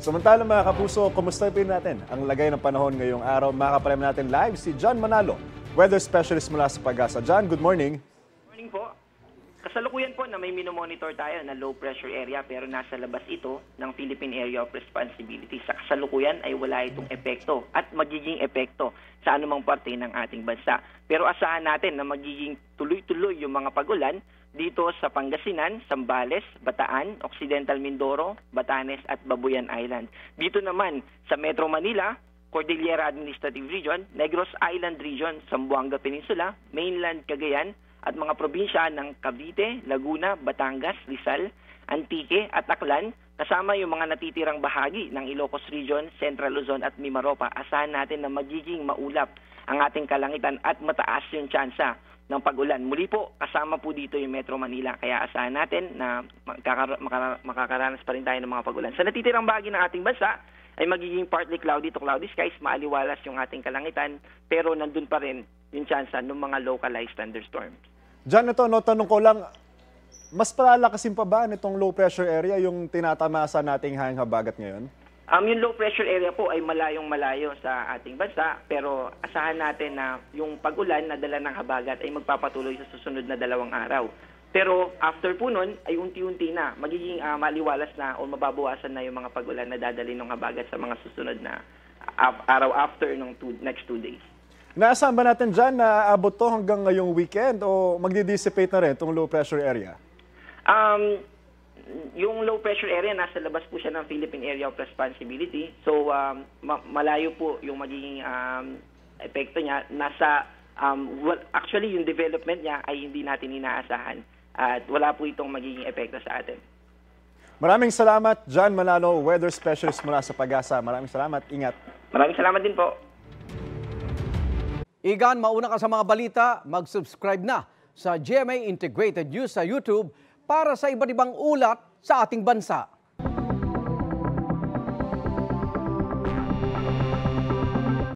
Samantala mga kapuso, kumusta din natin ang lagay ng panahon ngayong araw? Makakapalim natin live si John Manalo, weather specialist mula sa Pag-asa. John, good morning. Morning po. Kasalukuyan po na may minomonitor tayo na low pressure area pero nasa labas ito ng Philippine Area of Responsibility. Sa kasalukuyan ay wala itong epekto at magiging epekto sa anumang parte ng ating bansa. Pero asahan natin na magiging tuloy-tuloy yung mga pagulan dito sa Pangasinan, Zambales, Bataan, Occidental Mindoro, Batanes at Babuyan Island. Dito naman sa Metro Manila, Cordillera Administrative Region, Negros Island Region, Zamboanga Peninsula, Mainland Cagayan, at mga probinsya ng Cavite, Laguna, Batangas, Rizal, Antique at Aklan, kasama yung mga natitirang bahagi ng Ilocos Region, Central Luzon at Mimaropa. Asahan natin na magiging maulap ang ating kalangitan at mataas yung tsansa ng pag-ulan. Muli po, kasama po dito yung Metro Manila. Kaya asahan natin na makakaranas pa rin tayo ng mga pag-ulan. Sa natitirang bahagi ng ating bansa, ay magiging partly cloudy to cloudy skies, maaliwalas yung ating kalangitan, pero nandun pa rin yung tsansa ng mga localized thunderstorms. John, ito, tanong ko lang, mas palalakasin pa ba nitong low pressure area yung tinatamasa nating hanging habagat ngayon? Yung low pressure area po ay malayong-malayo sa ating bansa, pero asahan natin na yung pag-ulan na dala ng habagat ay magpapatuloy sa susunod na 2 araw. Pero after po nun ay unti-unti na magiging maliwalas na o mababawasan na yung mga pag-ulan na dadali ng habagat sa mga susunod na araw after ng next 2 days. Naasahan ba natin dyan na abot to hanggang ngayong weekend o magdi-dissipate na rin itong low pressure area? Yung low pressure area, nasa labas po siya ng Philippine Area of Responsibility. So, malayo po yung magiging epekto niya. Actually, yung development niya ay hindi natin inaasahan. At wala po itong magiging epekto sa atin. Maraming salamat, John Manalo, weather specialist mula sa Pag-asa. Maraming salamat. Ingat. Maraming salamat din po. Igan, mauna ka sa mga balita, mag-subscribe na sa GMA Integrated News sa YouTube para sa iba't ibang ulat sa ating bansa.